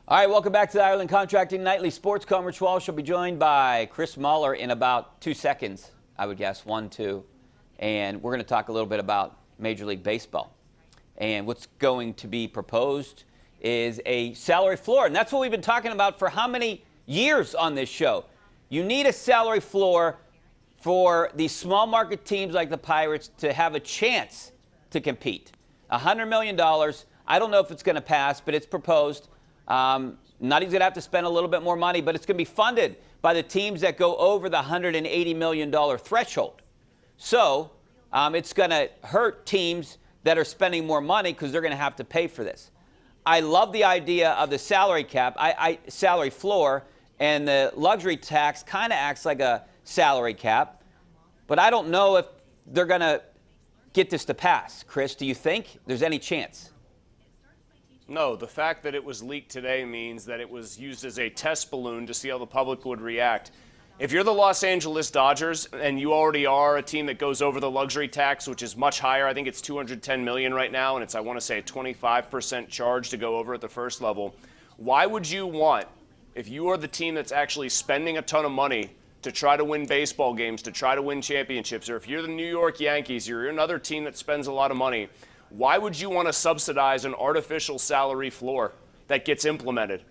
All right, welcome back to the Ireland Contracting Nightly Sports Coverage. Walsh will be joined by Chris Mueller in about 2 seconds, I would guess, 1, 2. And we're going to talk a little bit about Major League Baseball. And what's going to be proposed is a salary floor. And that's what we've been talking about for how many years on this show? You need a salary floor for these small market teams like the Pirates to have a chance to compete. $100 million. I don't know if it's going to pass, but it's proposed. Nutty's going to have to spend a little bit more money, but it's going to be funded by the teams that go over the $180 million threshold. So it's going to hurt teams that are spending more money because they're going to have to pay for this. I love the idea of the salary cap, salary floor, and the luxury tax kind of acts like a salary cap, but I don't know if they're going to get this to pass. Chris, do you think there's any chance? No, the fact that it was leaked today means that it was used as a test balloon to see how the public would react. If you're the Los Angeles Dodgers and you already are a team that goes over the luxury tax, which is much higher, I think it's $210 million right now, and it's, I want to say, a 25% charge to go over at the first level. Why would you want, if you are the team that's actually spending a ton of money to try to win baseball games, to try to win championships, or if you're the New York Yankees, you're another team that spends a lot of money, why would you want to subsidize an artificial salary floor that gets implemented?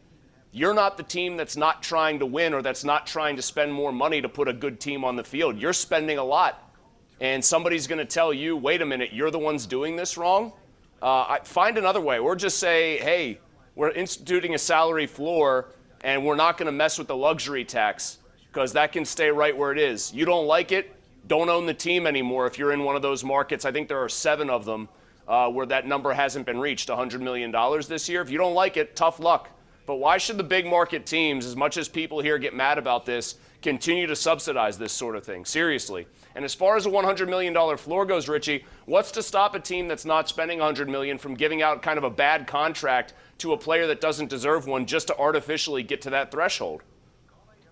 You're not the team that's not trying to win or that's not trying to spend more money to put a good team on the field. You're spending a lot, and somebody's going to tell you, wait a minute, you're the ones doing this wrong? Find another way. Or just say, hey, we're instituting a salary floor, and we're not going to mess with the luxury tax because that can stay right where it is. You don't like it, don't own the team anymore if you're in one of those markets. I think there are 7 of them. Where that number hasn't been reached, $100 million this year. If you don't like it, tough luck. But why should the big market teams, as much as people here get mad about this, continue to subsidize this sort of thing? Seriously. And as far as a $100 million floor goes, Richie, what's to stop a team that's not spending $100 million from giving out kind of a bad contract to a player that doesn't deserve one just to artificially get to that threshold?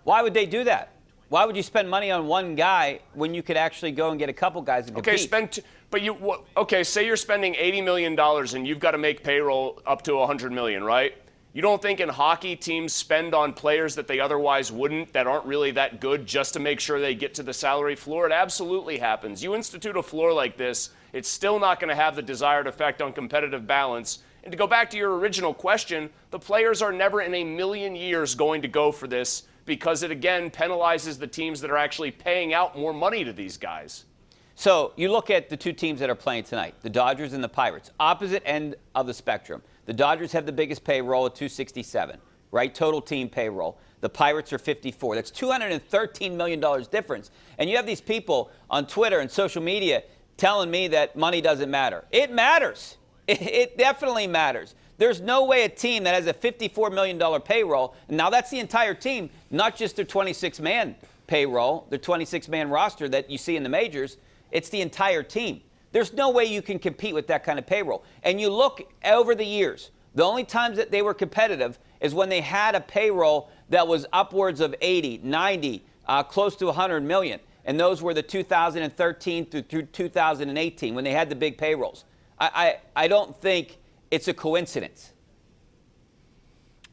Why would they do that? Why would you spend money on one guy when you could actually go and get a couple guys to compete? Okay, say you're spending $80 million and you've got to make payroll up to $100 million, right? You don't think in hockey teams spend on players that they otherwise wouldn't, that aren't really that good, just to make sure they get to the salary floor? It absolutely happens. You institute a floor like this, it's still not going to have the desired effect on competitive balance. And to go back to your original question, the players are never in a million years going to go for this because it, again, penalizes the teams that are actually paying out more money to these guys. So you look at the 2 teams that are playing tonight, the Dodgers and the Pirates, opposite end of the spectrum. The Dodgers have the biggest payroll at $267, right? Total team payroll. The Pirates are $54. That's $213 million difference. And you have these people on Twitter and social media telling me that money doesn't matter. It matters. It definitely matters. There's no way a team that has a $54 million payroll, and now that's the entire team, not just their 26-man payroll, their 26-man roster that you see in the majors. It's the entire team. There's no way you can compete with that kind of payroll. And you look over the years, the only times that they were competitive is when they had a payroll that was upwards of 80, 90, close to 100 million. And those were the 2013 through 2018 when they had the big payrolls. I don't think it's a coincidence.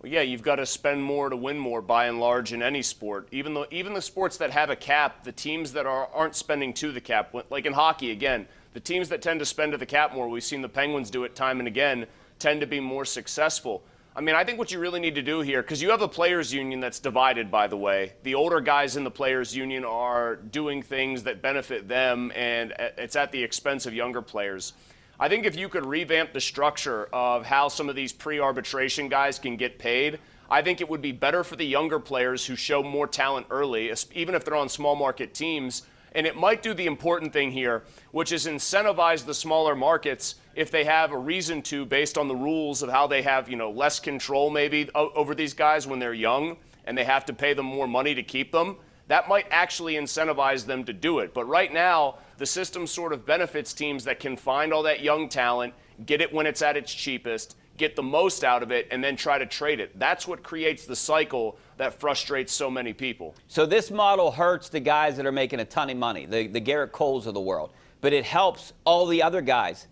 Well, yeah, you've got to spend more to win more by and large in any sport. Even the sports that have a cap, the teams that aren't spending to the cap, like in hockey, again, the teams that tend to spend to the cap more, we've seen the Penguins do it time and again, tend to be more successful. I mean, I think what you really need to do here, because you have a players' union that's divided, by the way. The older guys in the players' union are doing things that benefit them, and it's at the expense of younger players. I think if you could revamp the structure of how some of these pre-arbitration guys can get paid, I think it would be better for the younger players who show more talent early, even if they're on small market teams. And it might do the important thing here, which is incentivize the smaller markets if they have a reason to, based on the rules of how they have, less control maybe over these guys when they're young and they have to pay them more money to keep them. That might actually incentivize them to do it. But right now, the system sort of benefits teams that can find all that young talent, get it when it's at its cheapest, get the most out of it, and then try to trade it. That's what creates the cycle that frustrates so many people. So this model hurts the guys that are making a ton of money, the Garrett Coles of the world. But it helps all the other guys.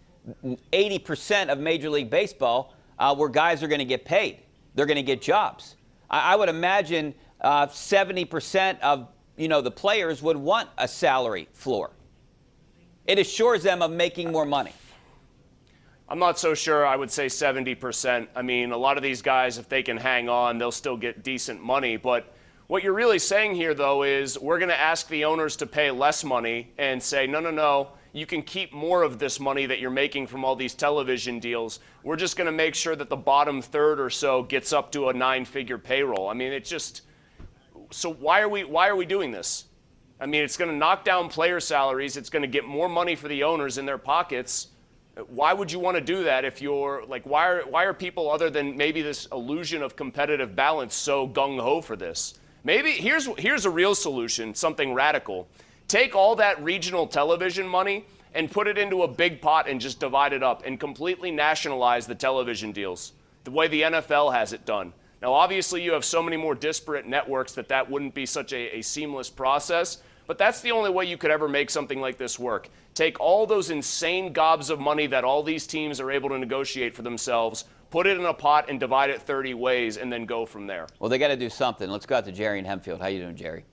80% of Major League Baseball where guys are going to get paid. they're going to get jobs. I would imagine 70% of the players would want a salary floor. It assures them of making more money. I'm not so sure I would say 70%. I mean, a lot of these guys, if they can hang on, they'll still get decent money. But what you're really saying here, though, is we're going to ask the owners to pay less money and say, no, you can keep more of this money that you're making from all these television deals. We're just going to make sure that the bottom third or so gets up to a 9-figure payroll. I mean, it's just – so why are we doing this? I mean, it's going to knock down player salaries. It's going to get more money for the owners in their pockets. Why would you want to do that if you're like, why are people other than maybe this illusion of competitive balance so gung-ho for this? Maybe here's a real solution, something radical. Take all that regional television money and put it into a big pot and just divide it up and completely nationalize the television deals, the way the NFL has it done. Now, obviously, you have so many more disparate networks that wouldn't be such a seamless process, but that's the only way you could ever make something like this work. Take all those insane gobs of money that all these teams are able to negotiate for themselves, put it in a pot and divide it 30 ways, and then go from there. Well, they got to do something. Let's go out to Jerry in Hempfield. How you doing, Jerry?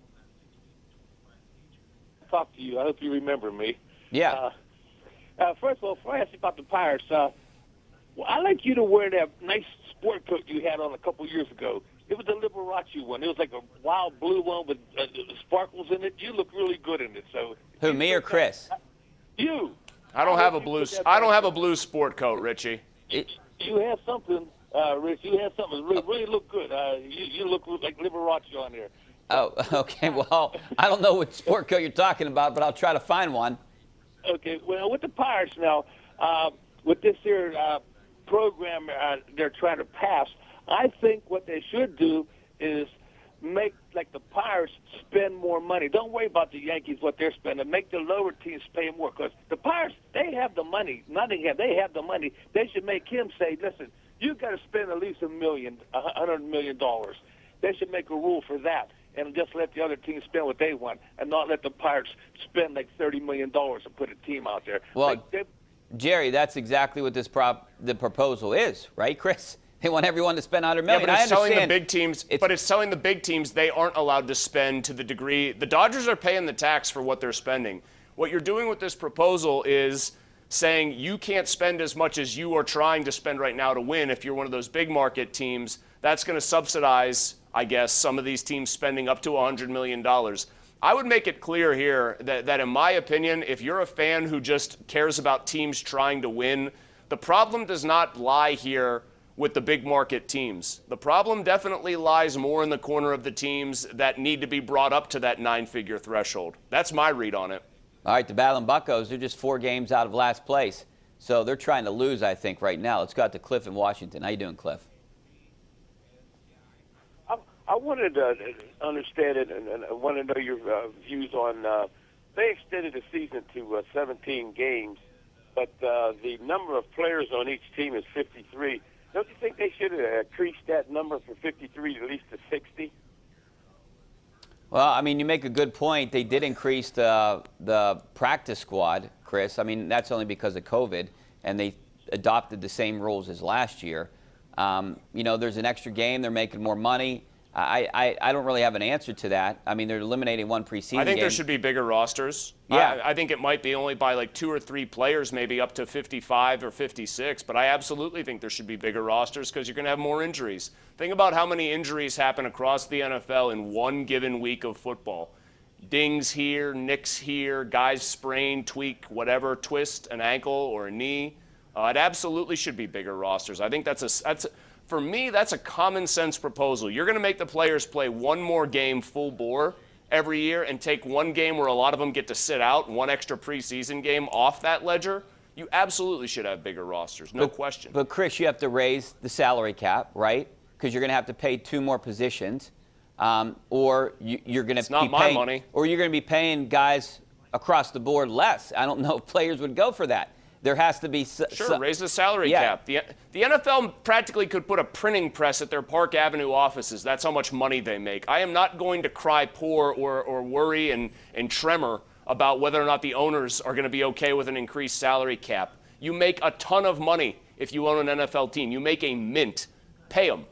Talk to you. I hope you remember me. Yeah. First of all, before I ask you about the Pirates, I like you to wear that nice sport coat you had on a couple years ago. It was the Liberace one. It was like a wild blue one with sparkles in it. You look really good in it. So who, me or Chris? You. I don't have a blue sport coat, Richie. You have something, Rich. You have something. Really look good. You look like Liberace on there. Oh, okay. Well, I don't know what sport coat you're talking about, but I'll try to find one. Okay. Well, with the Pirates now, with this here program they're trying to pass, I think what they should do is make like the Pirates spend more money. Don't worry about the Yankees, what they're spending. Make the lower teams pay more, because the Pirates, they have the money. They have the money. They should make him say, listen, you got to spend at least $100 million. They should make a rule for that and just let the other teams spend what they want and not let the Pirates spend like $30 million and put a team out there. Well, Jerry, that's exactly what the proposal is, right, Chris? They want everyone to spend $100 million. Yeah, but it's telling the big teams. But it's telling the big teams they aren't allowed to spend to the degree the Dodgers are paying the tax for what they're spending. What you're doing with this proposal is saying you can't spend as much as you are trying to spend right now to win. If you're one of those big market teams, that's going to subsidize, I guess, some of these teams spending up to $100 million. I would make it clear here that in my opinion, if you're a fan who just cares about teams trying to win, the problem does not lie here with the big market teams. The problem definitely lies more in the corner of the teams that need to be brought up to that 9-figure threshold. That's my read on it. All right, the Battling Buccos, they're just 4 games out of last place. So they're trying to lose, I think, right now. Let's go out to Cliff in Washington. How you doing, Cliff? I wanted to understand it, and I want to know your views on they extended the season to 17 games, but the number of players on each team is 53. Don't you think they should have increased that number from 53 at least to 60? Well, I mean, you make a good point. They did increase the practice squad, Chris. I mean, that's only because of COVID, and they adopted the same rules as last year. There's an extra game. They're making more money. I don't really have an answer to that. I mean, they're eliminating one preseason game. I think there should be bigger rosters. Yeah. I think it might be only by like 2 or 3 players, maybe up to 55 or 56. But I absolutely think there should be bigger rosters because you're going to have more injuries. Think about how many injuries happen across the NFL in one given week of football. Dings here, nicks here, guys sprain, tweak, whatever, twist an ankle or a knee. It absolutely should be bigger rosters. I think for me, that's a common sense proposal. You're going to make the players play one more game full bore every year and take one game where a lot of them get to sit out, one extra preseason game off that ledger. You absolutely should have bigger rosters, no question. But, Chris, you have to raise the salary cap, right? Because you're going to have to pay 2 more positions. Or you're going to It's not my money. Or you're going to be paying guys across the board less. I don't know if players would go for that. There has to be raise the salary cap. The NFL practically could put a printing press at their Park Avenue offices. That's how much money they make. I am not going to cry poor or worry and tremor about whether or not the owners are going to be okay with an increased salary cap. You make a ton of money if you own an NFL team. You make a mint. Pay them.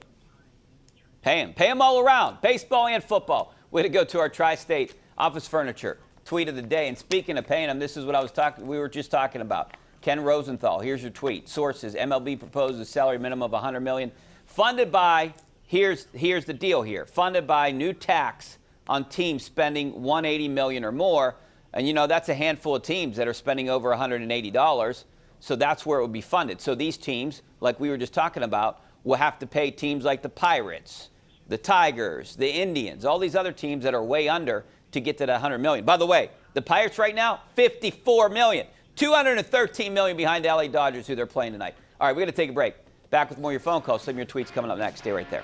Pay them all around, baseball and football. Way to go to our Tri-State Office Furniture tweet of the day. And speaking of paying them, this is what we were just talking about. Ken Rosenthal, here's your tweet. Sources: MLB proposes salary minimum of $100 million. Funded by, here's the deal here, funded by new tax on teams spending $180 million or more. And, that's a handful of teams that are spending over $180. So that's where it would be funded. So these teams, like we were just talking about, will have to pay teams like the Pirates, the Tigers, the Indians, all these other teams that are way under to get to that $100 million. By the way, the Pirates right now, $54 million. $213 million behind the LA Dodgers, who they're playing tonight. All right, we're going to take a break. Back with more of your phone calls. Some of your tweets coming up next. Stay right there.